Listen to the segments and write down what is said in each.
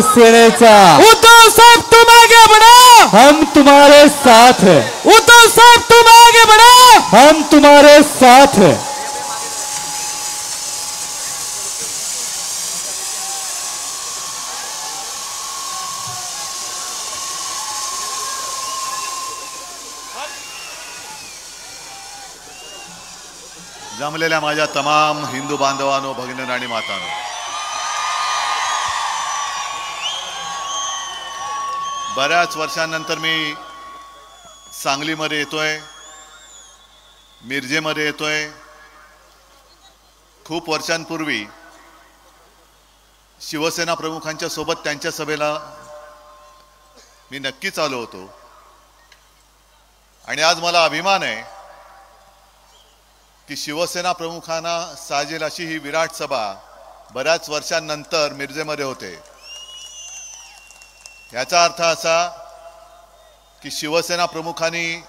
शिवसेनेचा उद्धव साहब तुम आगे बढ़ो, हम तुम्हारे साथ हैं। उद्धव साहब तुम आगे बढ़ो, हम तुम्हारे साथ हैं। जमलेल्या माझ्या तमाम हिंदू बांधवांनो, भगिनींनो आणि मातांनो, बऱ्याच वर्षांनंतर मी सांगलीमध्ये येतोय, मिरजेमध्ये येतोय. खूप वर्षांपूर्वी शिवसेना प्रमुखांच्या सोबत त्यांच्या सभेला मी नक्कीच आलो होतो आणि आज मला अभिमान आहे की शिवसेना प्रमुखांना साजेल अशी ही विराट सभा बऱ्याच वर्षांनंतर मिरजेमध्ये होते. याचा अर्थ असा की शिवसेना प्रमुखांनी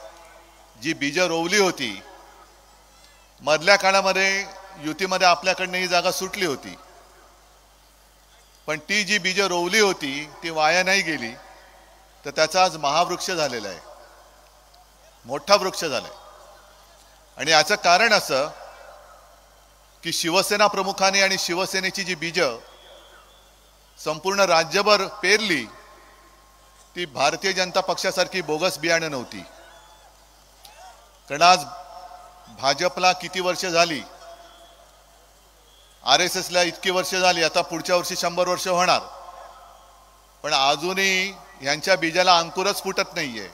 जी बीज रोवली होती, मधल्या काळामध्ये युतीमध्ये आपल्याकडनं ही जागा सुटली होती, पण ती जी बीज रोवली होती ती वाया नाही गेली, तर त्याचा आज महावृक्ष झालेला आहे, मोठा वृक्ष झालाय. आणि याचं कारण असं की शिवसेना प्रमुखांनी आणि शिवसेनेची जी बीज संपूर्ण राज्यभर पेरली ती भारतीय जनता पक्षासारखी बोगस बियाणं नव्हती. कारण आज भाजपला किती वर्ष झाली, RSSला इतकी वर्ष झाली, आता पुढच्या वर्षी 100 वर्ष होणार, पण अजूनही यांच्या बीजाला अंकुरच फुटत नाहीये.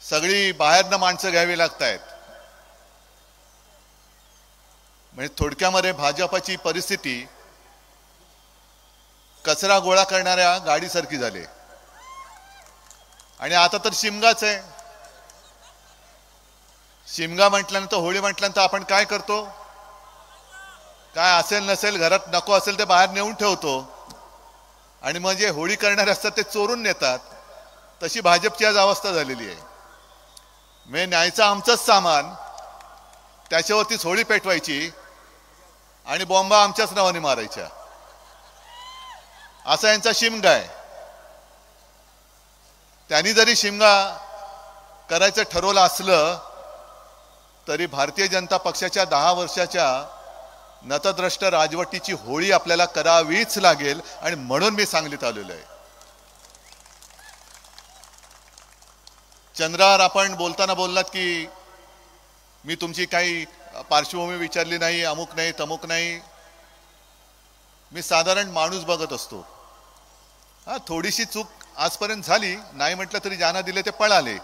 सगळी बाहेरनं माणसं घ्यावी लागतायत. म्हणजे थोडक्यामध्ये भाजपची परिस्थिती कचरा गोळा करणाऱ्या गाडीसारखी झाली. आणि आता तर शिमगाच आहे. शिमगा म्हटल्यानंतर, होळी म्हटल्यानंतर आपण काय करतो, काय असेल नसेल घरात नको असेल ते बाहेर नेऊन ठेवतो आणि मग जे होळी करणारे असतात ते चोरून नेतात. तशी भाजपची आज अवस्था झालेली आहे. म्हणजे न्यायचं आमचंच सामान, त्याच्यावरतीच होळी पेटवायची आणि बॉम्बा आमच्याच नावाने मारायच्या, असा यांचा शिमगा आहे. त्यांनी जरी शिमगा करायचं ठरवलं असलं तरी भारतीय जनता पक्षाच्या 10 वर्षाच्या नतद्रष्ट राजवटीची होळी आपल्याला करावीच लागेल. आणि म्हणून मी सांगलीत आलेलो आहे. चंद्रार, आपण बोलताना बोललात की मी तुमची काही पार्श्वभूमी विचारली नाही, अमुक नाही तमुक नाही. मी साधारण माणूस बघत असतो. हा, थोडीशी चूक आजपर्यंत झाली, नाही म्हटलं तरी ज्यांना दिले ते पळाले.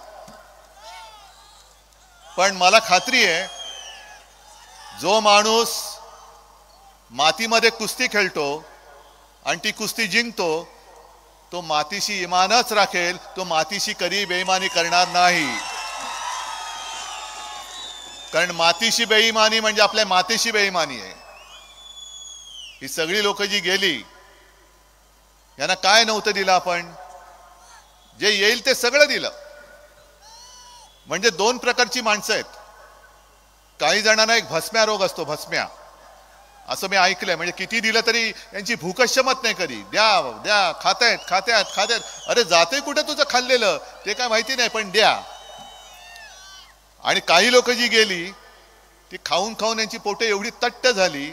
पण मला खात्री आहे, जो माणूस मातीमध्ये कुस्ती खेळतो आणि ती कुस्ती जिंकतो तो मातीशी इमानच राखेल, तो मातीशी कधी बेईमानी करणार नाही. कारण मातीशी बेईमानी म्हणजे आपल्या मातीशी बेईमानी आहे. ही सगळी लोक जी गेली, यांना काय नव्हतं दिलं आपण, जे येईल ते सगळं दिलं. म्हणजे 2 प्रकारची माणसं आहेत. काही जणांना एक भस्म्या रोग असतो, भस्म्या, असं मी ऐकलंय. म्हणजे किती दिलं तरी यांची भूकच शमत नाही, कधी द्या द्या, खातायत खात्यात खात्यात. अरे जाते कुठे तुझं खाल्लेलं ते काय माहिती नाही, पण द्या. आणि काही लोक जी गेली ती खाऊन खाऊन यांची पोटे एवढी तट्ट झाली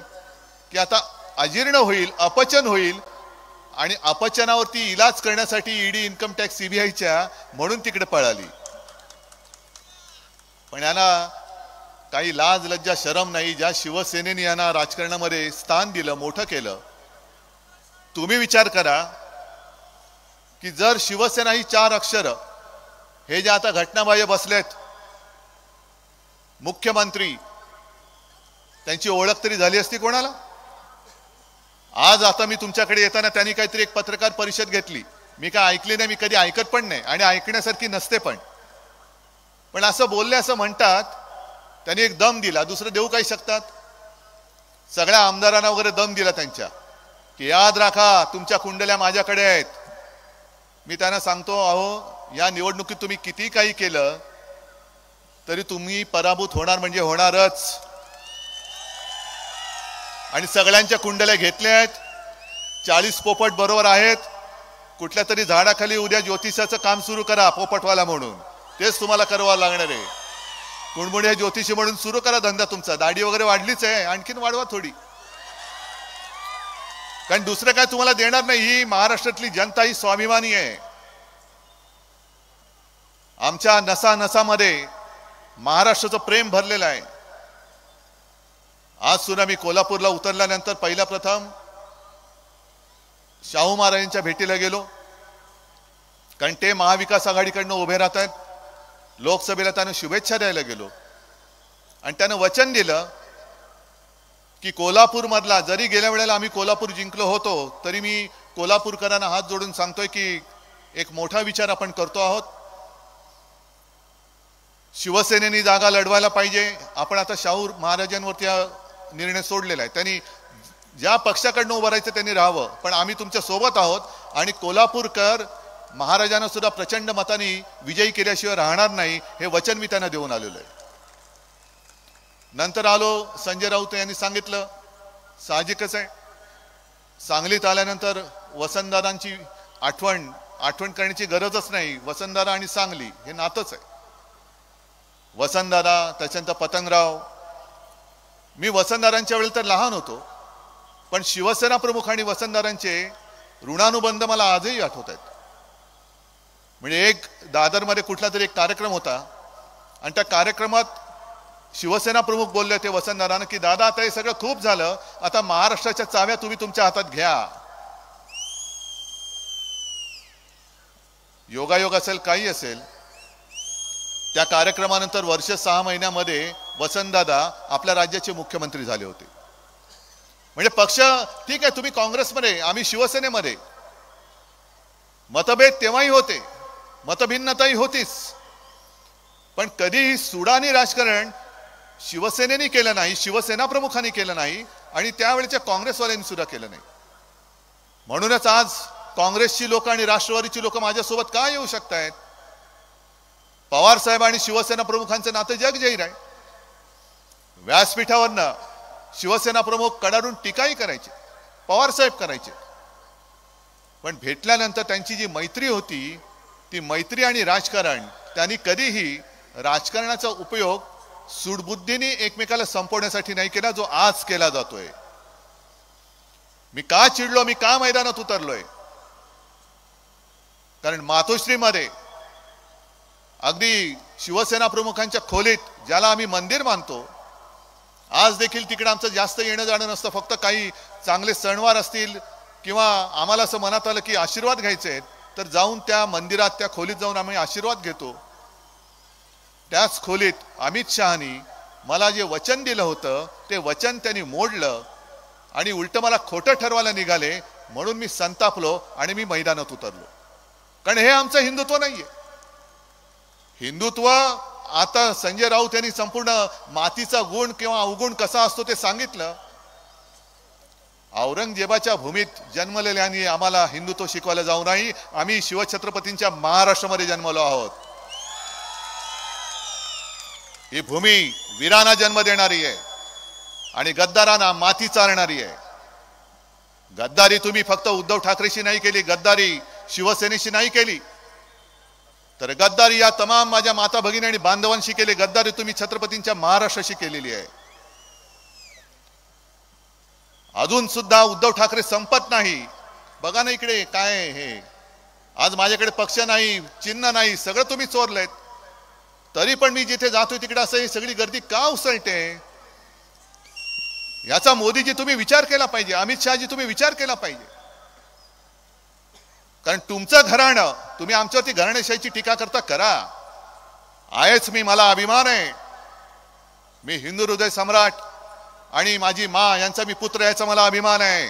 की आता अजीर्ण होईल, अपचन होईल. आणि अपचनावरती इलाज करण्यासाठी ईडी, इन्कम टॅक्स, CBIच्या म्हणून तिकडे पळाली. पण यांना काही लाज लज्जा शरम नाही. ज्या शिवसेनेने यांना राजकारणामध्ये स्थान दिलं, मोठं केलं. तुम्ही विचार करा की जर शिवसेना ही 4 अक्षर, हे जे आता घटनाबाह्य बसलेत मुख्यमंत्री, त्यांची ओळख तरी झाली असती कोणाला? आज आता मी तुमच्याकडे येताना त्यांनी काहीतरी एक पत्रकार परिषद घेतली. मी काय ऐकली नाही, मी कधी ऐकत पण नाही आणि ऐकण्यासारखी नसते. पण असं बोलले, असं म्हणतात, त्यांनी एक दम दिला. दुसरं देऊ काही शकतात? सगळ्या आमदारांना वगैरे दम दिला त्यांच्या, की याद राखा तुमच्या कुंडल्या माझ्याकडे आहेत. मी त्यांना सांगतो, अहो या निवडणुकीत तुम्ही किती काही केलं तरी तुम्ही पराभूत होणार म्हणजे होणारच. आणि सगळ्यांच्या कुंडल्या घेतल्या आहेत. 40 पोपट बरोबर आहेत, कुठल्या तरी झाडाखाली उद्या ज्योतिषाचं काम सुरू करा पोपटवाला म्हणून, तेच तुम्हाला करावं लागणार आहे. कुणबुडे ज्योतिषी म्हणून सुरू करा धंदा तुमचा. दाढी वगैरे वाढलीच आहे, आणखीन वाढवा थोडी, कारण दुसरं काय तुम्हाला देणार नाही. ही महाराष्ट्रातली जनता ही स्वाभिमानी आहे. आमच्या नसा नसामध्ये महाराष्ट्राचं प्रेम भरलेलं आहे. आज सुद्धा मी कोल्हापूरला उतरल्यानंतर पहिला प्रथम शाहू महाराजांच्या भेटीला गेलो, कारण ते महाविकास आघाडीकडनं उभे राहत आहेत. लोकसभेला त्यानं शुभेच्छा द्यायला गेलो आणि त्यानं वचन दिलं की कोल्हापूर मधला, जरी गेल्या वेळेला आम्ही कोल्हापूर जिंकलो होतो तरी मी कोल्हापूरकरांना हात जोडून सांगतोय की एक मोठा विचार आपण करतो आहोत. शिवसेनेने जागा लढवायला पाहिजे. आपण आता शाहू महाराजांवरती निर्णय सोडलेला आहे. त्यांनी ज्या पक्षाकडनं उभं राहायचं त्यांनी राहावं, पण आम्ही तुमच्या सोबत आहोत आणि कोल्हापूरकर महाराजांना सुद्धा प्रचंड मताने विजयी केल्याशिवाय राहणार नाही, हे वचन मी त्यांना देऊन आलेलो आहे. नंतर आलो, संजय राऊत यांनी सांगितलं, साहजिकच आहे, सांगलीत आल्यानंतर वसंतदादांची आठवण करण्याची गरजच नाही. वसंतदादा आणि सांगली हे नातंच आहे. वसंतदादा, त्याच्यानंतर पतंगराव. मी वसंतदादांच्या वेळेला तर लहान होतो, पण शिवसेना प्रमुख आणि वसंतदादांचे ऋणानुबंध मला आजही आठवत आहेत. म्हणजे एक दादरमध्ये कुठला तरी एक कार्यक्रम होता आणि त्या कार्यक्रमात शिवसेना प्रमुख बोलले होते वसंतदादांना की दादा आता हे सगळं खूप झालं, आता महाराष्ट्राच्या चाव्या तुम्ही तुमच्या हातात घ्या. योगायोग असेल काही असेल, त्या कार्यक्रमानंतर वर्ष 6 महिन्यामध्ये वसंतदादा आपल्या राज्याचे मुख्यमंत्री झाले होते. म्हणजे पक्ष ठीक आहे, तुम्ही काँग्रेसमध्ये, आम्ही शिवसेनेमध्ये. मतभेद तेव्हाही होते, मतभिन्नताही होतीच, पण कधीही सुडानी राजकारण शिवसेनेने केलं नाही, शिवसेना प्रमुखांनी केलं नाही आणि त्यावेळेच्या काँग्रेसवाल्यांनी सुद्धा केलं नाही. म्हणूनच आज काँग्रेसची लोक आणि राष्ट्रवादीची लोक माझ्यासोबत का येऊ शकतायत? पवार साहेब आणि शिवसेना प्रमुखांचं नातं जगजाहीर आहे. व्यासपीठावरनं शिवसेना प्रमुख कडाडून टीकाही करायचे, पवार साहेब करायचे, पण भेटल्यानंतर त्यांची जी मैत्री होती ती मैत्री आणि राजकारण, त्यांनी कधीही राजकारणाचा उपयोग सूडबुद्धीने एकमेकाला संपवण्यासाठी नाही केला, जो आज केला जातोय. मी का चिडलो, मी का मैदानात उतरलोय? कारण मातोश्रीमध्ये अगदी शिवसेना प्रमुखांच्या खोलीत, ज्याला आम्ही मंदिर मानतो, आज देखील तिकडे आमचं जास्त येणं जाणं नसतं. फक्त काही चांगले सणवार असतील किंवा आम्हाला असं मनात आलं की आशीर्वाद घ्यायचे आहेत तर जाऊन त्या मंदिरात, त्या खोलीत जाऊन आम्ही आशीर्वाद घेतो. त्याच खोलीत अमित शहानी मला जे वचन दिलं होतं ते वचन त्यांनी मोडलं आणि उलट मला खोटं ठरवायला निघाले, म्हणून मी संतापलो आणि मी मैदानात उतरलो. कारण हे आमचं हिंदुत्व नाहीये. हिंदुत्व, आता संजय राऊत यांनी संपूर्ण मातीचा गुण किंवा अवगुण कसा असतो ते सांगितलं. औरंगजेबाच्या भूमीत जन्मलेल्यांनी आम्हाला हिंदुत्व शिकवायला जाऊ नाही. आम्ही शिवछत्रपतींच्या महाराष्ट्रामध्ये जन्मलो आहोत. ही भूमी वीरांना जन्म देणारी आहे आणि गद्दारांना माती चालणारी आहे. गद्दारी तुम्ही फक्त उद्धव ठाकरेशी नाही केली, गद्दारी शिवसेनेशी नाही केली, तर गद्दारी या तमाम माझ्या माता भगिनी आणि बांधवांशी केली. गद्दारी तुम्ही छत्रपतींच्या महाराष्ट्राशी केलेली आहे. अजून सुद्धा उद्धव ठाकरे संपत नाही. बघा ना इकडे काय हे, आज माझ्याकडे पक्ष नाही, चिन्ह नाही, सगळं तुम्ही चोरलंय, तरी पण मी जिथे जातोय तिकडे असं ही सगळी गर्दी का उसळते? याचा मोदीजी तुम्ही विचार केला पाहिजे, अमित शहाजी तुम्ही विचार केला पाहिजे. कारण तुमचं घराणं, तुम्ही आमच्यावरती घराणेशाहीची टीका करता करा, आहेच मी, मला अभिमान आहे. मी हिंदू हृदय सम्राट आणि माझी माँ यांचा मी पुत्र, याचा मला अभिमान आहे.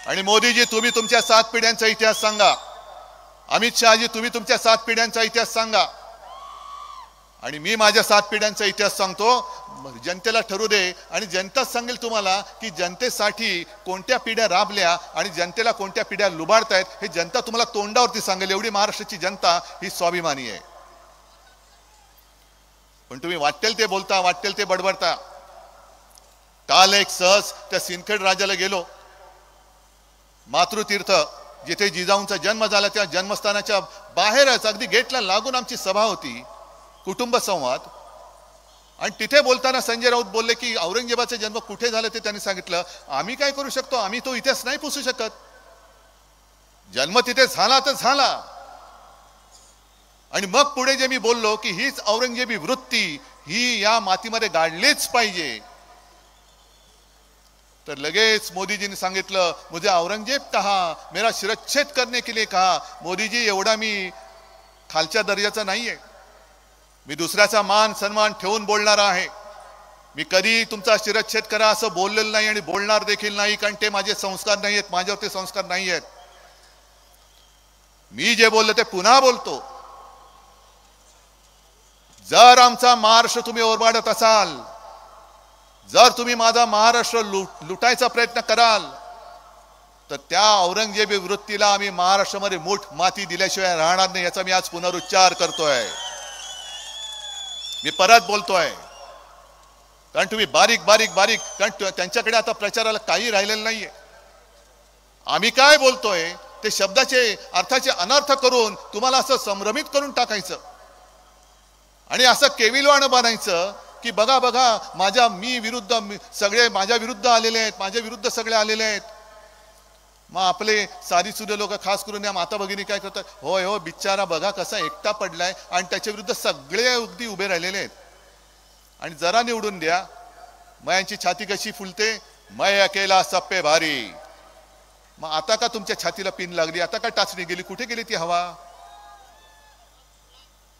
आणि मोदीजी तुम्ही तुमच्या 7 पिढ्यांचा इतिहास सांगा. अमित शहाजी तुम्ही तुमच्या 7 पिढ्यांचा इतिहास सांगा आणि मी माझ्या 7 पिढ्यांचा इतिहास सांगतो. जनतेला ठरू दे आणि जनताच सांगेल तुम्हाला की जनतेसाठी कोणत्या पिढ्या राबल्या आणि जनतेला कोणत्या पिढ्या लुबाडतायत, हे जनता तुम्हाला तोंडावरती सांगेल. एवढी महाराष्ट्राची जनता ही स्वाभिमानी आहे. पण तुम्ही वाटेल ते बोलता, वाटेल ते बडबडता. काल एक सहज त्या सिंदखेड राजाला गेलो, मातृतीर्थ जिथे जिजाऊंचा जन्म झाला त्या जन्मस्थानाच्या बाहेरच अगदी गेटला लागून आमची सभा होती, कुटुंब संवाद. आणि तिथे बोलताना संजय राऊत बोलले की औरंगजेबाचा जन्म कुठे झाला ते त्यांनी सांगितलं. आम्ही काय करू शकतो, आम्ही तो इतिहास नाही पुसू शकत. जन्म तिथे झाला तर झाला. आणि मग पुढे जे मी बोललो की हीच औरंगजेबी वृत्ती ही या मातीमध्ये गाडलीच पाहिजे, तर लगेच मोदीजींनी सांगितलं मुझे औरंगजेब कहा, मेरा शिरच्छेद करने के लिए कहा. मोदीजी एवढा मी खालच्या दर्जाचा नाहीये, मी दुसऱ्याचा मान सन्मान ठेवून बोलणारा आहे. मी कधी तुमचा शिरच्छेद करा असं बोललेलं नाही आणि बोलणार देखील नाही, कारण ते माझे संस्कार नाही आहेत, माझ्यावरती संस्कार नाही आहेत. मी जे बोललो ते पुन्हा बोलतो. जर आमचा महाराष्ट्र तुम्ही ओरबाडत असाल, जर तुम्ही माझा महाराष्ट्र लुटायचा प्रयत्न कराल, तर त्या औरंगजेबी वृत्तीला आम्ही महाराष्ट्रामध्ये मूठ माती दिल्याशिवाय राहणार नाही, याचा मी आज पुनरुच्चार करतोय. मी परत बोलतोय, कारण तुम्ही बारीक बारीक बारीक, कारण त्यांच्याकडे आता प्रचाराला काही राहिलेलं नाहीये. आम्ही काय बोलतोय ते शब्दाचे अर्थाचे अनर्थ करून तुम्हाला असं संभ्रमित करून टाकायचं आणि असं केविलवाणं बनायचं की बघा बघा माझ्या मी विरुद्ध सगळे माझ्या विरुद्ध आलेले आहेत, माझ्या विरुद्ध सगळे आलेले आहेत. मग आपले सारी सुद्धा लोक खास करून या माता भगिनी काय करतात, होय हो बिचारा बघा कसा एकटा पडलाय आणि त्याच्या विरुद्ध सगळे अगदी उभे राहिलेले आहेत. आणि जरा निवडून द्या, मग यांची छाती कशी फुलते, मैं अकेला सब पे भारी. मग आता का तुमच्या छातीला पिन लागली, आता का टाचणी गेली, कुठे गेली ती हवा.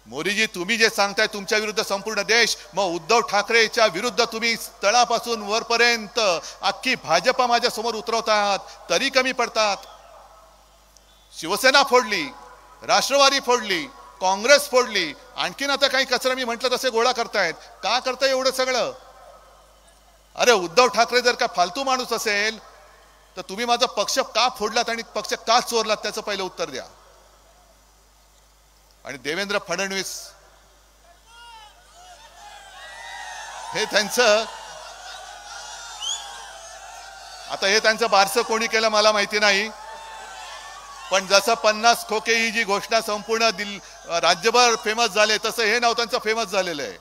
मोदीजी तुम्ही जे सांगताय तुमच्या विरुद्ध संपूर्ण देश, मग उद्धव ठाकरेच्या विरुद्ध तुम्ही तळापासून वरपर्यंत अख्खी भाजपा माझ्या समोर उतरवत आहात, तरी कमी पडतात. शिवसेना फोडली, राष्ट्रवादी फोडली, काँग्रेस फोडली, आणखीन आता काही कचरा मी म्हटलं तसे गोळा करतायत. का करताय एवढं सगळं. अरे उद्धव ठाकरे जर का फालतू माणूस असेल तर तुम्ही माझा पक्ष का फोडलात आणि पक्ष का चोरलात त्याचं पहिलं उत्तर द्या. आणि देवेंद्र फडणवीस हे त्यांचं आता हे त्यांचं बारसं कोणी केलं मला माहिती नाही, पण जसं 50 खोके ही जी घोषणा संपूर्ण राज्यभर फेमस झाले तसं हे नाव त्यांचं फेमस झालेलं आहे.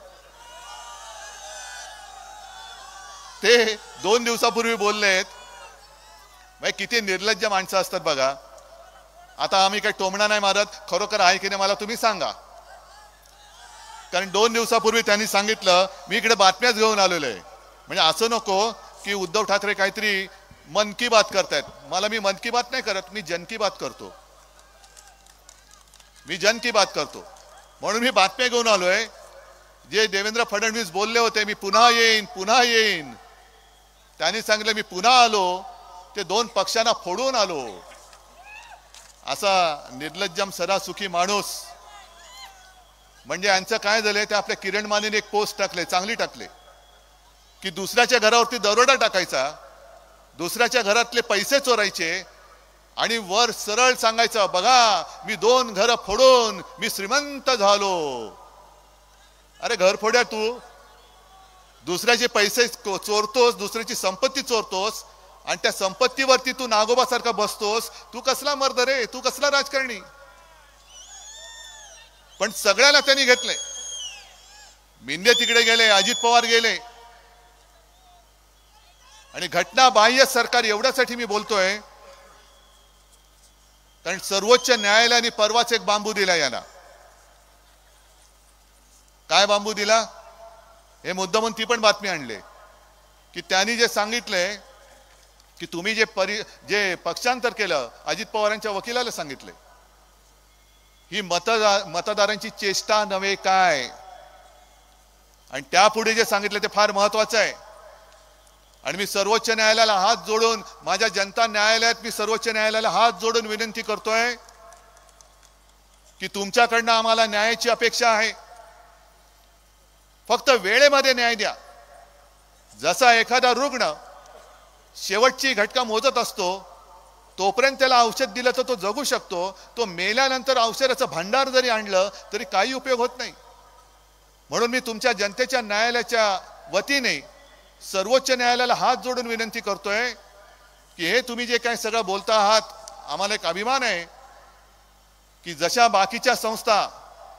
ते 2 दिवसापूर्वी बोललेत. किती निर्लज्ज माणसं असतात बघा. आता आम्ही काही टोमणा नाही मारत, खरोखर आहे की नाही मला तुम्ही सांगा. कारण 2 दिवसापूर्वी त्यांनी सांगितलं मी इकडे बातम्याच घेऊन आलेलो आहे. म्हणजे असं नको की उद्धव ठाकरे काहीतरी मन की बात करतायत. मला मी मन की बात नाही करत, मी जन की बात करतो. मी जन की बात करतो म्हणून मी बातम्या घेऊन आलोय. जे देवेंद्र फडणवीस बोलले होते मी पुन्हा येईन पुन्हा येईन, त्यांनी सांगितलं मी पुन्हा आलो, ते 2 पक्षांना फोडून आलो. असा निर्लज्जम सदासुखी माणूस. म्हणजे यांचं काय झालंय, ते आपल्या किरण मानेने एक पोस्ट टाकले, चांगली टाकले, की दुसऱ्याच्या घरावरती दरोडा टाकायचा, दुसऱ्याच्या घरातले पैसे चोरायचे आणि वर सरळ सांगायचं बघा मी 2 घरं फोडून मी श्रीमंत झालो. अरे घर फोड्या, तू दुसऱ्याचे पैसे चोरतोस, दुसऱ्याची संपत्ती चोरतोस आणि त्या संपत्तीवरती तू नागोबासारखा बसतोस. तू कसला मर्द रे, तू कसला राजकारणी. पण सगळ्याला त्यांनी घेतले. मिंदे तिकडे गेले, अजित पवार गेले. आणि घटना बाह्य सरकार एवढ्यासाठी मी बोलतोय कारण सर्वोच्च न्यायालयाने परवाच एक बांबू दिला यांना. काय बांबू दिला हे मुद्दामून ती पण बातमी आणले की त्यांनी जे सांगितले की तुम्ही जे पक्षांतर केलं, अजित पवारांच्या वकिलाला सांगितले ही मतदारांची चेष्टा नव्हे काय. आणि त्यापुढे जे सांगितले ते फार महत्वाचं आहे. आणि मी सर्वोच्च न्यायालयाला हात जोडून, माझ्या जनता न्यायालयात मी सर्वोच्च न्यायालयाला हात जोडून विनंती करतोय की तुमच्याकडनं आम्हाला न्यायाची अपेक्षा आहे. फक्त वेळेमध्ये न्याय द्या. जसा एखादा रुग्ण शेवटची घटका मोजत असतो तोपर्यंत त्याला औषध दिलं तर तो जगू शकतो. तो मेल्यानंतर औषधाचं भांडार जरी आणलं तरी काही उपयोग होत नाही. म्हणून मी तुमच्या जनतेच्या न्यायालयाच्या वतीने सर्वोच्च न्यायालयाला हात जोडून विनंती करतोय की हे तुम्ही जे काही सगळं बोलता आहात, आम्हाला एक अभिमान आहे की जशा बाकीच्या संस्था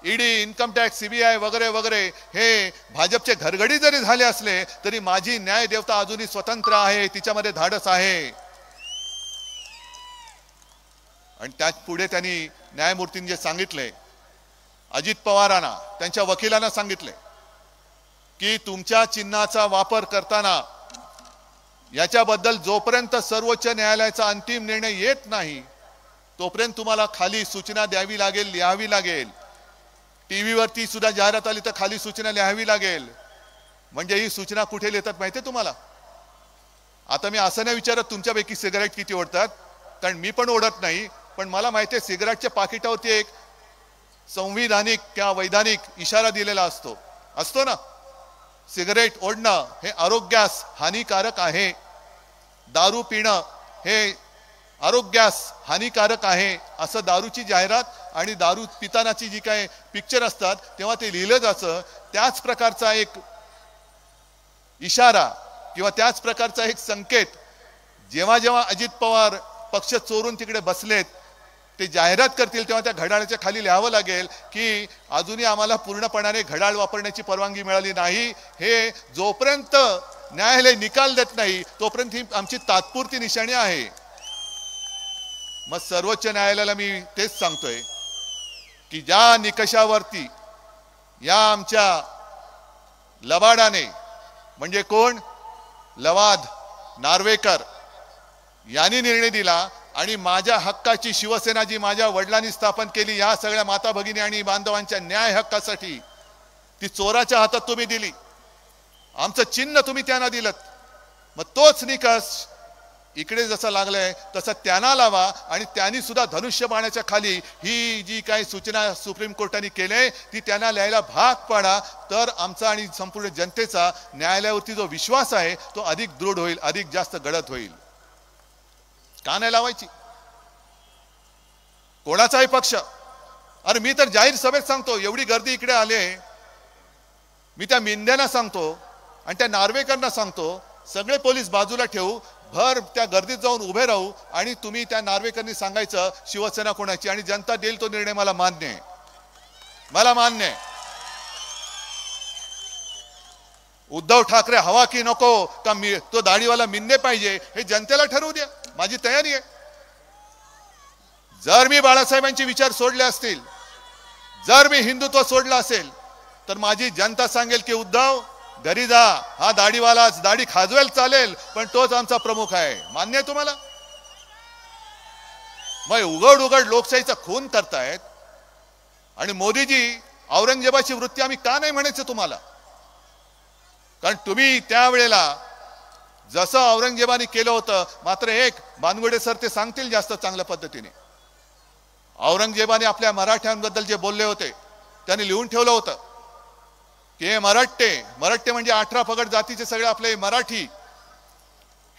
ईडी, इन्कम टॅक्स, सीबीआय वगैरे वगैरे हे भाजपचे घरगडी जरी झाले असले तरी माझी न्याय देवता अजूनही स्वतंत्र आहे, तिच्यामध्ये धाडस आहे. आणि त्याच पुढे त्यांनी न्यायमूर्तींनी जे सांगितले, अजित पवारांना, त्यांच्या वकिलांना सांगितले की तुमच्या चिन्हाचा वापर करताना याच्याबद्दल जोपर्यंत सर्वोच्च न्यायालयाचा अंतिम निर्णय येत नाही तोपर्यंत तुम्हाला खाली सूचना द्यावी लागेल, लिहावी लागेल. टीव्हीवरती सुद्धा जाहिरात आली तर खाली सूचना लिहावी लागेल. म्हणजे ही सूचना कुठे लिहितात माहिती आहे तुम्हाला? आता मी असं नाही विचारत तुमच्यापैकी सिगारेट किती ओढतात, कारण मी पण ओढत नाही, पण मला माहिती आहे सिगारेटच्या पाकिटावरती एक संविधानिक किंवा वैधानिक इशारा दिलेला असतो ना. सिगरेट ओढणं हे आरोग्यास हानिकारक आहे, दारू पिणं हे आरोग्यास हानिकारक आहे असं दारूची जाहिरात आणि दारू पितानाची जी काय पिक्चर असतात तेव्हा ते लिहिलं जातं. त्याच प्रकारचा एक इशारा किंवा त्याच प्रकारचा एक संकेत जेव्हा जेव्हा अजित पवार पक्ष चोरून तिकडे बसलेत ते जाहिरात करतील तेव्हा त्या घड्याळाच्या खाली लिहावं लागेल की अजूनही आम्हाला पूर्णपणाने घड्याळ वापरण्याची परवानगी मिळाली नाही. हे जोपर्यंत न्यायालय निकाल देत नाही तोपर्यंत ही आमची तात्पुरती निशाणी आहे. मग सर्वोच्च न्यायालयाला मी तेच सांगतोय की ज्या निकषावरती या आमच्या लबाडाने, म्हणजे कोण, लवाद, नार्वेकर यांनी निर्णय दिला आणि माझ्या हक्काची शिवसेना जी माझ्या वडिलांनी स्थापन केली या सगळ्या माता भगिनी आणि बांधवांच्या न्याय हक्कासाठी ती चोराच्या हातात तुम्ही दिली. आमचं चिन्ह तुम्ही त्यांना दिलं. मग तोच निकष इकडे जसा लागलाय तसा त्यांना लावा आणि त्यांनी सुद्धा धनुष्यबाणाच्या खाली ही जी काही सूचना सुप्रीम कोर्टाने केली ती त्यांना लिहायला भाग पाडा. तर आमचा आणि संपूर्ण जनतेचा न्यायालयावरती जो विश्वास आहे तो अधिक दृढ होईल, अधिक जास्त गडद होईल. का नाही लावायची कोणाचाही पक्ष? अरे मी तर जाहीर सभेत सांगतो, एवढी गर्दी इकडे आले, मी त्या मिंद्यांना सांगतो आणि त्या नार्वेकरांना सांगतो सगळे पोलीस बाजूला ठेवू, भर त्या गर्दीत जाऊन उभे राहू आणि तुम्ही त्या नार्वेकरांनी सांगायचं शिवसेना कोणाची आणि जनता देईल तो निर्णय मला मान्य आहे, मला मान्य आहे. उद्धव ठाकरे हवा की नको का मी तो दाढीवाला मिंदे पाहिजे हे जनतेला ठरवू द्या, माझी तयारी आहे. जर मी बाळासाहेबांचे विचार सोडले असतील, जर मी हिंदुत्व सोडलं असेल तर माझी जनता सांगेल की उद्धव घरी जा, हा दाढीवालाच दाढी खाजवेल चालेल पण तोच आमचा प्रमुख आहे. मान्य आहे तुम्हाला? मग उघड उघड लोकशाहीचा खून करतायत आणि मोदीजी औरंगजेबाची वृत्ती आम्ही का नाही म्हणायचं तुम्हाला? कारण तुम्ही त्यावेळेला जसं औरंगजेबाने केलं होतं, मात्र एक बानगुडे सर ते सांगतील जास्त चांगल्या पद्धतीने, औरंगजेबाने आपल्या मराठ्यांबद्दल जे बोलले होते त्यांनी लिहून ठेवलं होतं की हे मराठे म्हणजे 18 पगड जातीचे सगळे आपले मराठी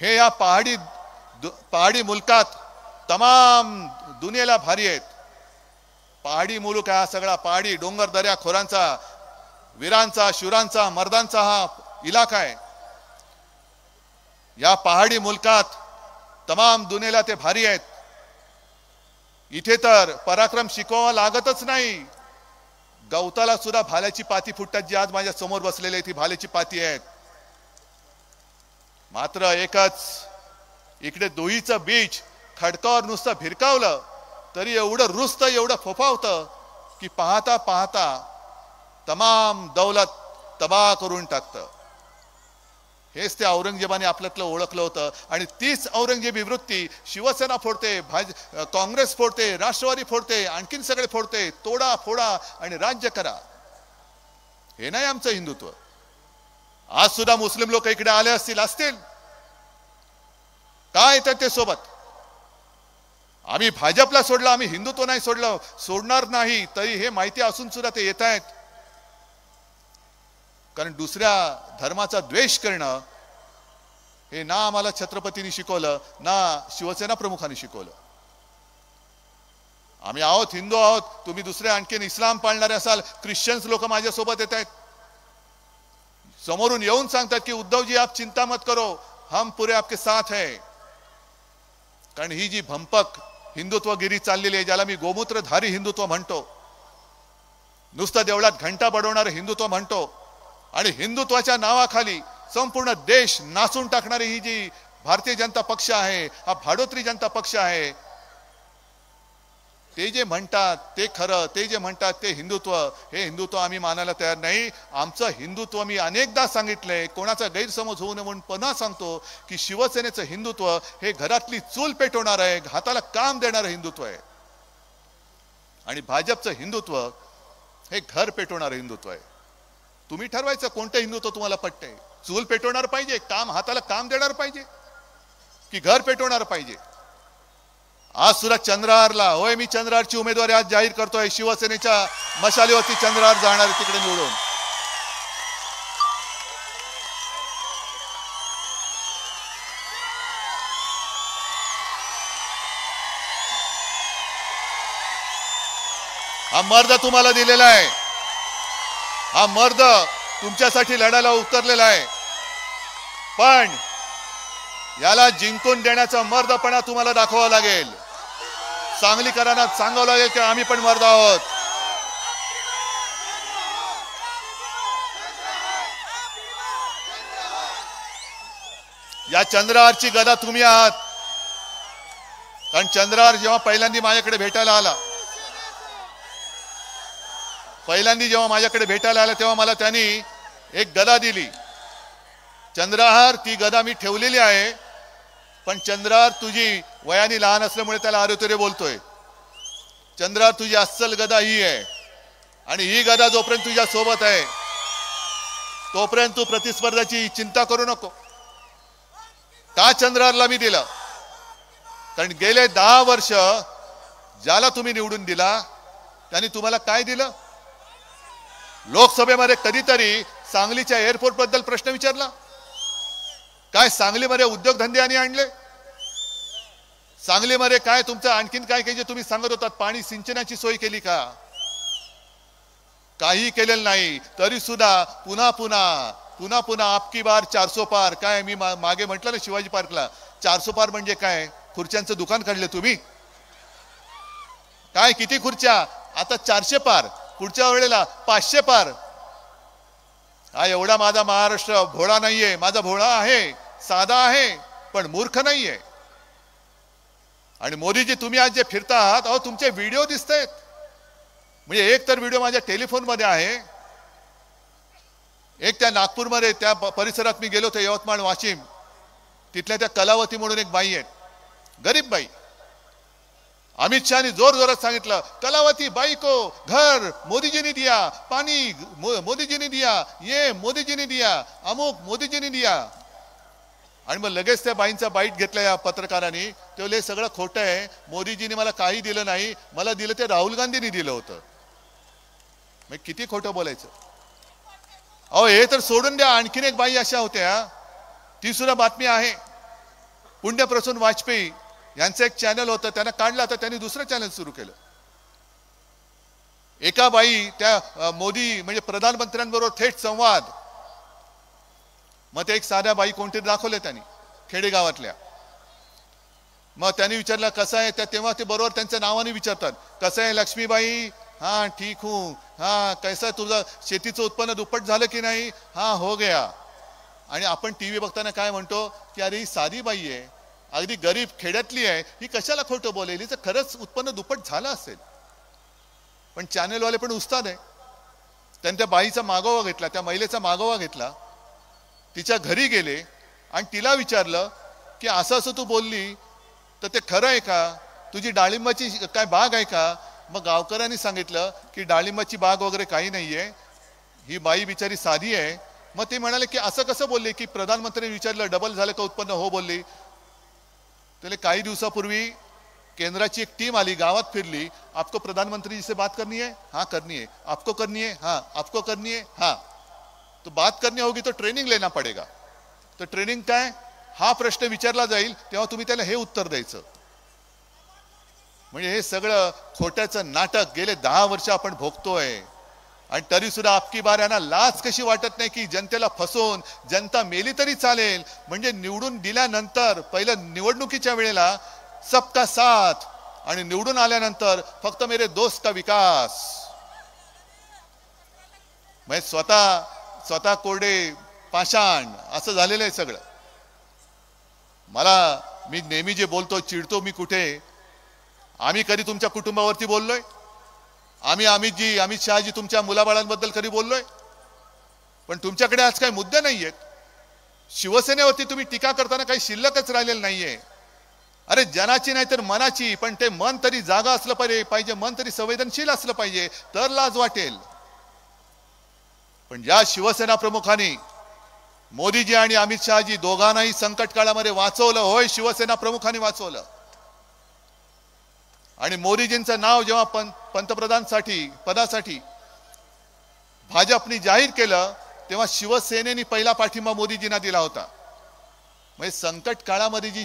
हे या पहाडी मुलकात तमाम दुनियेला भारी आहेत. पहाडी मुलूक हा सगळा पहाडी डोंगर दर्या खोरांचा, वीरांचा, शूरांचा, मर्दांचा हा इलाका आहे. या पहाडी मुलकात तमाम दुनियेला ते भारी आहेत. इथे तर पराक्रम शिकवावा लागतच नाही, गवताला सुद्धा भाल्याची पाती फुटतात, जी आज माझ्या समोर बसलेली ती भाल्याची पाती आहेत. मात्र एकच, इकडे दोहीचं बीज खडकावर नुसतं भिरकावलं तरी एवढं रुजतं, एवढं फोफावतं की पाहता पाहता तमाम दौलत तबाह करून टाकतं. हेच त्या औरंगजेबाने आपल्यातलं ओळखलं होतं आणि तीच औरंगजेबी वृत्ती शिवसेना फोडते, काँग्रेस फोडते, राष्ट्रवादी फोडते, आणखीन सगळे फोडते. तोडा फोडा आणि राज्य करा, हे नाही आमचं हिंदुत्व. आज सुद्धा मुस्लिम लोक इकडे आले असतील काय येतात ते सोबत? आम्ही भाजपला सोडलं, आम्ही हिंदुत्व नाही सोडलं, सोडणार नाही, तरी हे माहिती असून सुद्धा ते येत आहेत. कारण दुसऱ्या धर्माचा द्वेष करणं हे ना आम्हाला छत्रपतींनी शिकवलं, ना शिवसेना प्रमुखांनी शिकवलं. आम्ही आहोत, हिंदू आहोत. तुम्ही दुसरे आणखीन इस्लाम पाळणारे असाल, ख्रिश्चन्स लोक माझ्यासोबत येत आहेत. समोरून येऊन सांगतात की उद्धवजी आप चिंता मत करो, हम पूरे आपके साथ है. कारण ही जी भंपक हिंदुत्वगिरी चाललेली आहे, ज्याला मी गोमूत्रधारी हिंदुत्व म्हणतो, नुसतं देवळात घंटा बडवणारं हिंदुत्व म्हणतो, आणि हिंदुत्वाच्या नावाखाली संपूर्ण देश नाचून टाकणारी ही जी भारतीय जनता पक्ष आहे, हा भाडोत्री जनता पक्ष आहे, ते जे म्हणतात ते खरं, ते जे म्हणतात ते हिंदुत्व, हे हिंदुत्व आम्ही मानायला तयार नाही. आमचं हिंदुत्व मी अनेकदा सांगितलंय, कोणाचा गैरसमज होऊ नये म्हणून पुन्हा सांगतो की शिवसेनेचं हिंदुत्व हे घरातली चूल पेटवणार आहे, हाताला काम देणारं हिंदुत्व आहे. आणि भाजपचं हिंदुत्व हे घर पेटवणारं हिंदुत्व आहे. तुम्ही ठरवायचं कोणतं हिंदुत्व तुम्हाला पटतंय. चूल पेटवणार पाहिजे, काम हाताला काम देणार पाहिजे, की घर पेटवणार पाहिजे. आज सुद्धा चंद्रहारला, होय मी चंद्रहारची उमेदवारी आज जाहीर करतोय. शिवसेनेच्या मशालीवरती चंद्रहार जाणार तिकडे निवडून. हा मर्द तुम्हाला दिलेला आहे, हा मर्द तुमच्यासाठी लढायला उतरलेला आहे, पण याला जिंकून देण्याचा मर्दपणा तुम्हाला दाखवावा लागेल. सांगलीकरांना सांगावं लागेल की आम्ही पण मर्द आहोत. या चंद्रहारची गदा तुम्ही आहात. कारण चंद्रहार जेव्हा पहिल्यांदा माझ्याकडे भेटायला आला, तेव्हा मला त्यांनी एक गदा दिली. चंद्रहार ती गदा मी ठेवलेली आहे, पण चंद्रहार तुझी वयाने लहान असल्यामुळे त्याला आरोतरे बोलतोय. चंद्रहार तुझी अस्सल गदा ही आहे, आणि ही गदा जोपर्यंत तुझ्या सोबत आहे तोपर्यंत तू प्रतिस्पर्धाची चिंता करू नको. का चंद्रहारला मी दिलं? कारण गेले 10 वर्ष ज्याला तुम्ही निवडून दिला त्यांनी तुम्हाला काय दिलं? लोकसभेमध्ये कधीतरी सांगलीच्या एअरपोर्ट बद्दल प्रश्न विचारला? काय सांगलीमध्ये उद्योगधंदे आणले? सांगलीमध्ये काय तुमचं आणखीन काय जे तुम्ही सांगत होतात, पाणी सिंचनाची सोय केली का? काही केलेलं नाही. तरी सुद्धा पुन्हा पुन्हा आपकी बार 400 पार. काय मी मागे म्हटलं ना शिवाजी पार्कला 400 पार म्हणजे काय? खुर्च्यांचं दुकान काढलं तुम्ही? काय किती खुर्च्या? आता 400 पार, पुढच्या वेळेला 500 पार. हा एवढा माझा महाराष्ट्र भोळा नाहीये. माझा भोळा आहे, साधा आहे, पण मूर्ख नाहीये. आणि मोदीजी तुम्ही आज जे फिरता आहात, अहो तुमचे व्हिडिओ दिसतायत. म्हणजे एक तर व्हिडिओ माझ्या टेलिफोन मध्ये आहे, एक त्या नागपूरमध्ये त्या परिसरात मी गेलो होतो, यवतमाळ वाशिम, तिथल्या त्या कलावती म्हणून एक बाई आहे, गरीब बाई. अमित शहानी जोर जोरात सांगितलं, कलावती बाई को घर मोदीजी ने दिया, पानी मोदीजी ने दिया, ये मोदीजी ने दिया, अमुक मोदीजी ने दिया. आणि मग लगेच त्या बाईंचा बाईट घेतला या पत्रकारांनी. ते बोलले सगळं खोटं आहे, मोदीजीने मला काही दिलं नाही, मला दिलं ते राहुल गांधींनी दिलं होतं. मग किती खोटं बोलायचं? अहो हे तर सोडून द्या. आणखीन एक बाई अशा होत्या, ती सुद्धा बातमी आहे. पुण्यप्रसून वाजपेयी यांचं एक चॅनल होतं, त्यांना काढलं, तर त्यांनी दुसरं चॅनल सुरू केलं. एका बाई त्या मोदी म्हणजे प्रधानमंत्र्यांबरोबर थेट संवाद, मग ते एक साध्या बाई कोणतरी दाखवले त्यांनी खेडेगावातल्या. मग त्यांनी विचारलं कसं आहे, त्या तेव्हा ते बरोबर त्यांच्या नावाने विचारतात, कसं आहे लक्ष्मीबाई? हाँ ठीक हूँ. हाँ कैसा तुझं शेतीचं उत्पन्न दुप्पट झालं की नाही? हाँ हो गया. आणि आपण टीव्ही बघताना काय म्हणतो की अरे ही साधी बाई आहे, अगदी गरीब खेड्यातली आहे, ही कशाला खोटं बोलेल, हिचं खरंच उत्पन्न दुप्पट झालं असेल. पण चॅनलवाले पण उस्ताद आहे. त्यांनी त्या बाईचा मागोवा घेतला, त्या महिलेचा मागोवा घेतला, तिच्या घरी गेले आणि तिला विचारलं की असं असं तू बोलली तर ते खरं आहे का? तुझी डाळिंबाची काय बाग आहे का? मग गावकऱ्यांनी सांगितलं की डाळिंबाची बाग वगैरे काही नाहीये, ही बाई बिचारी साधी आहे. मग ते म्हणाले की असं कसं बोलले की प्रधानमंत्र्यांनी विचारलं डबल झालं का उत्पन्न? हो बोलली. त्याला काही दिवसापूर्वी केंद्राची एक टीम आली, गावात फिरली, आपको प्रधानमंत्री जी से बात करनी है? हाँ करनी है. आपको करनी है? हाँ. आपको करनी है? हाँ. तो बात करनी होगी तो ट्रेनिंग लेना पडेगा. तो ट्रेनिंग काय? हा प्रश्न विचारला जाईल तेव्हा तुम्ही त्याला हे उत्तर द्यायचं. म्हणजे हे सगळं खोट्याचं नाटक गेले 10 वर्ष आपण भोगतोय. आणि तरी सुद्धा अबकी बार यांना लाज कशी वाटत नाही की जनतेला फसवून जनता मेली तरी चालेल, म्हणजे निवडून दिल्यानंतर पहिलं निवडणुकीच्या वेळेला सबका साथ आणि निवडून आल्यानंतर फक्त मेरे दोस्त का विकास. म्हणजे स्वतः कोरडे पाषाण असं झालेलं आहे सगळं. मी नेहमी जे बोलतो चिडतो मी कुठे, आम्ही कधी तुमच्या कुटुंबावरती बोललोय? अमित शहाजी तुमच्या मुलाबाळांबद्दल कधी बोललोय? पण तुमच्याकडे आज काही मुद्दे नाहीयेत. शिवसेनेवरती तुम्ही टीका करताना काही शिल्लकच राहिलेलं नाहीये. अरे जनाची नाही तर मनाची, पण ते मन तरी जागा असलं पाहिजे, मन तरी संवेदनशील असलं पाहिजे, तर लाज वाटेल. पण ज्या शिवसेना प्रमुखांनी मोदीजी आणि अमित शहाजी दोघांनाही संकट काळामध्ये वाचवलं, होय शिवसेना प्रमुखांनी वाचवलं. आणि मोदीजींचं नाव जेव्हा पंतप्रधान पदासाठी भाजपने जाहीर केलं तेव्हा शिवसेनेने पहिला पाठिंबा मोदीजींना दिला होता. म्हणजे संकट काळामध्ये जे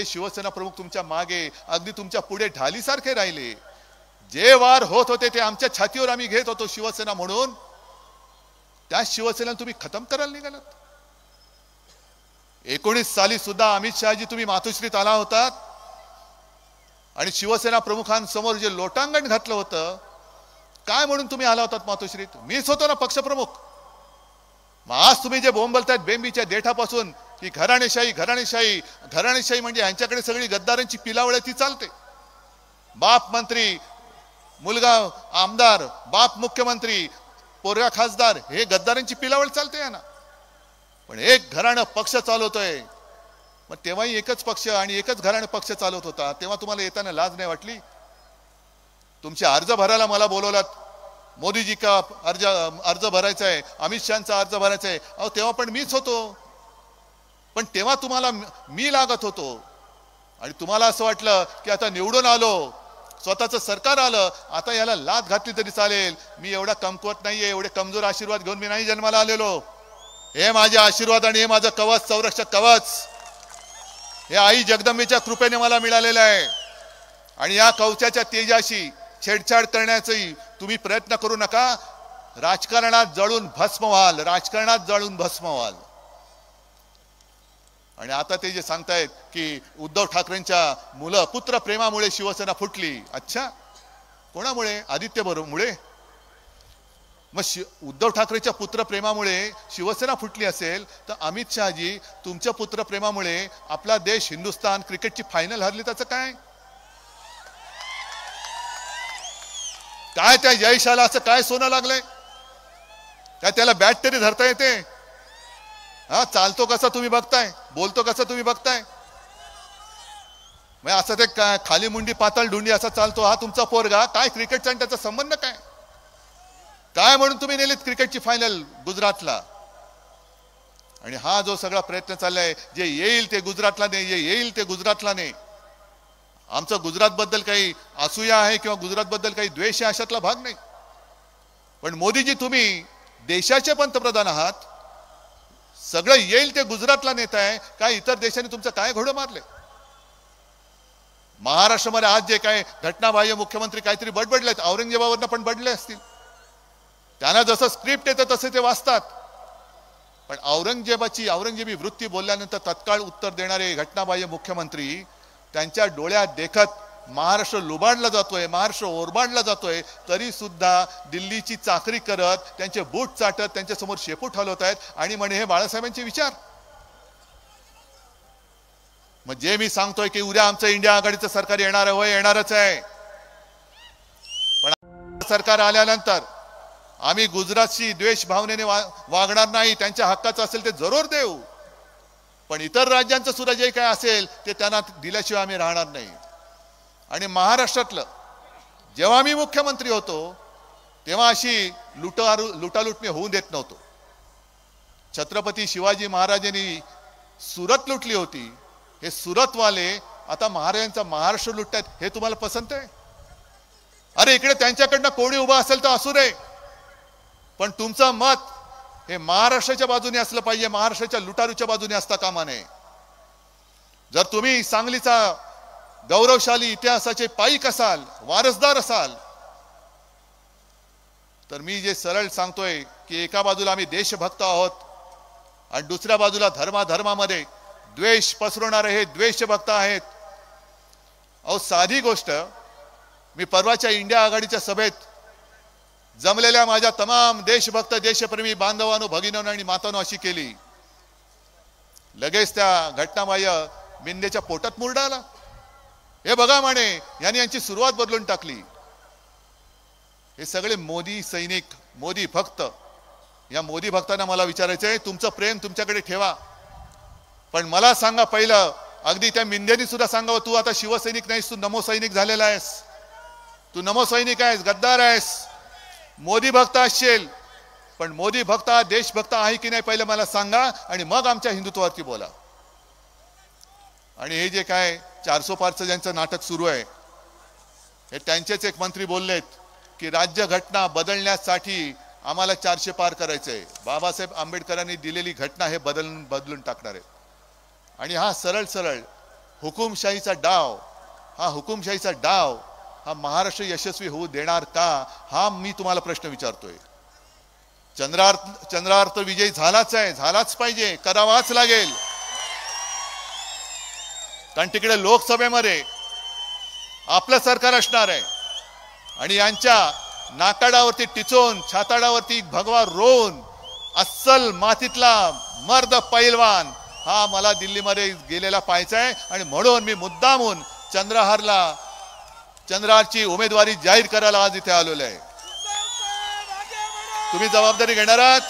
शिवसेना प्रमुख तुमच्या मागे अगदी तुमच्या पुढे ढालीसारखे राहिले. जे वार होत होते ते आमच्या छातीवर आम्ही घेत होतो शिवसेना म्हणून, त्या शिवसेनेला तुम्ही खतम करायला निघालात. 19 साली सुद्धा अमित शहाजी तुम्ही मातोश्रीत आला होतात आणि शिवसेना प्रमुखांसमोर जे लोटांगण घातलं होतं, काय म्हणून तुम्ही आला होतात मातोश्रीत? मीच होतो ना पक्षप्रमुख. मग आज तुम्ही जे बोंबलतायत बेंबीच्या देठापासून की घराणेशाही म्हणजे यांच्याकडे सगळी गद्दारांची पिलावळ ती चालते. बाप मंत्री, मुलगा आमदार, बाप मुख्यमंत्री, पोरगा खासदार, हे गद्दारांची पिलावळ चालते या ना. पण एक घराणं पक्ष चालवतोय. मग तेव्हाही एकच पक्ष आणि एकच घराणं पक्ष चालवत होता, तेव्हा तुम्हाला येताना लाज नाही वाटली? तुमचे अर्ज भरायला मला बोलवलात, मोदीजी का अर्ज भरायचा आहे, अमित शहाचा अर्ज भरायचा आहे. अहो तेव्हा पण मीच होतो, पण तेव्हा तुम्हाला मी लागत होतो. आणि तुम्हाला असं वाटलं की आता निवडून आलो, स्वतःचं सरकार आलं, आता याला लाथ घातली तरी चालेल. मी एवढा कमकुवत नाहीये, एवढे कमजोर आशीर्वाद घेऊन मी नाही जन्माला आलेलो. हे माझे आशीर्वाद आणि हे माझं कवच, संरक्षक कवच, हे आई जगदंबेच्या कृपेने मला मिळालेलं आहे. आणि या कवचाच्या तेजाशी छेडछाड करण्याचाही तुम्ही प्रयत्न करू नका. राजकारणात जळून भस्म व्हाल. आणि आता ते जे सांगतायत की उद्धव ठाकरेंच्या पुत्र प्रेमामुळे शिवसेना फुटली. अच्छा, कोणामुळे? आदित्य मुळे? मग उद्धव ठाकरेच्या पुत्रप्रेमामुळे शिवसेना फुटली असेल तर अमित शहाजी तुमच्या पुत्रप्रेमामुळे आपला देश हिंदुस्थान क्रिकेटची फायनल हरली, त्याचं काय? काय त्या यशाला असं काय सोनं लागलंय? काय त्याला बॅट तरी धरता येते? हा, चालतो कसा तुम्ही बघताय, बोलतो कसा तुम्ही बघताय. मग असं ते खाली मुंडी पातळ ढुंडी असा चालतो हा तुमचा पोरगा. काय क्रिकेटचा आणि त्याचा संबंध काय? काय म्हणून तुम्ही नेलीत क्रिकेटची फायनल गुजरातला? आणि हा जो सगळा प्रयत्न चाललाय, जे येईल ते गुजरातला नाही, आमचं गुजरात बद्दल काही असूया आहे किंवा गुजरात बद्दल काही द्वेष आहे अशातला भाग नाही. पण मोदीजी तुम्ही देशाचे पंतप्रधान आहात, सगळं येईल ते गुजरातला नेताय. काय इतर देशांनी तुमचं काय घोडं मारले? महाराष्ट्रामध्ये आज जे काय घटनाबाह्य मुख्यमंत्री काहीतरी बडबडलेत, औरंगजेबावरनं पण बडले असतील. त्यांना जसं स्क्रिप्ट येतं तसे ते वाचतात. पण औरंगजेबी वृत्ती बोलल्यानंतर तत्काळ उत्तर देणारे घटनाबाह्य मुख्यमंत्री, त्यांच्या डोळ्यात देखत महाराष्ट्र लुबाडला जातोय, महाराष्ट्र ओरबाडला जातोय, तरी सुद्धा दिल्लीची चाकरी करत, त्यांचे बूट चाटत, त्यांच्या समोर शेपूट हलवत आहेत आणि म्हणे हे बाळासाहेबांचे विचार. मग जे मी सांगतोय की उद्या आमचं इंडिया आघाडीचं सरकार येणार आहे, येणारच आहे. पण सरकार आल्यानंतर आम्ही गुजरातशी द्वेष भावनेने वागणार नाही. त्यांच्या हक्काचं असेल ते जरूर देऊ, पण इतर राज्यांचं सुद्धा जे काय असेल ते त्यांना दिल्याशिवाय आम्ही राहणार नाही. आणि महाराष्ट्रातलं जेव्हा मी मुख्यमंत्री होतो तेव्हा अशी लुटालूट मी होऊ देत नव्हतो. छत्रपती शिवाजी महाराजांनी सुरत लुटली होती, हे सुरतवाले आता महाराजांचा महाराष्ट्र लुटतायत. हे तुम्हाला पसंत आहे? अरे इकडे त्यांच्याकडनं कोणी उभा असेल तर असू दे, पण तुमचं मत हे महाराष्ट्राच्या बाजूने असलं पाहिजे, महाराष्ट्राच्या लुटारूच्या बाजूने असता कामा नये. जर तुम्ही सांगलीचा गौरवशाली इतिहासाचे पाईक असाल, वारसदार असाल, तर मी जे सरळ सांगतोय की एका बाजूला आम्ही देशभक्त आहोत आणि दुसऱ्या बाजूला धर्मामध्ये द्वेष पसरवणारे हे द्वेषभक्त आहेत. अहो साधी गोष्ट, मी परवाच्या इंडिया आघाडीच्या सभेत जमलेल्या माझ्या तमाम देशभक्त देशप्रेमी बांधवांनो भगिनींनो आणि मातांनो अशी केली. लगेच त्या घटनाबाह्य मिंदेच्या पोटात मुरडा आला. हे बघा म्हणे यांनी यांची सुरुवात बदलून टाकली. हे सगळे मोदी सैनिक, मोदी भक्त. या मोदी भक्तांना मला विचारायचंय, तुमचं प्रेम तुमच्याकडे ठेवा, पण मला सांगा पहिलं, अगदी त्या मिंदेनी सुद्धा सांगावं, तू आता शिवसैनिक नाहीस, तू नमो सैनिक झालेला आहेस. तू नमो सैनिक आहेस, गद्दार आहेस, मोदी भक्त असशील, पण मोदी भक्त हा देशभक्त आहे की नाही पहिलं मला सांगा आणि मग आमच्या हिंदुत्वावरती बोला. आणि हे जे काय 400 पारचं ज्यांचं नाटक सुरू आहे, हे त्यांचेच एक मंत्री बोललेत की राज्यघटना बदलण्यासाठी आम्हाला 400 पार करायचंय. बाबासाहेब आंबेडकरांनी दिलेली घटना हे बदलून टाकणार आहे. आणि हा सरळ हुकुमशाहीचा डाव हा महाराष्ट्र यशस्वी होऊ देणार का, हा मी तुम्हाला प्रश्न विचारतोय. चंद्रावर तर विजय झालाच पाहिजे, करावाच लागेल. कारण तिकडे लोकसभेमध्ये आपलं सरकार असणार आहे आणि यांच्या नाकाडावरती टिचून छाताडावरती भगवा रोवून अस्सल मातीतला मर्द पैलवान हा मला दिल्लीमध्ये गेलेला पाहायचा आहे. आणि म्हणून मी मुद्दामून चंद्रहारची उमेदवारी जाहीर करायला आज इथे आलेलो आहे. तुम्ही जबाबदारी घेणार आहात,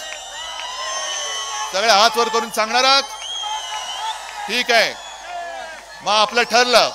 सगळे हात वर करून सांगणार आहात, ठीक आहे, मग आपलं ठरलं.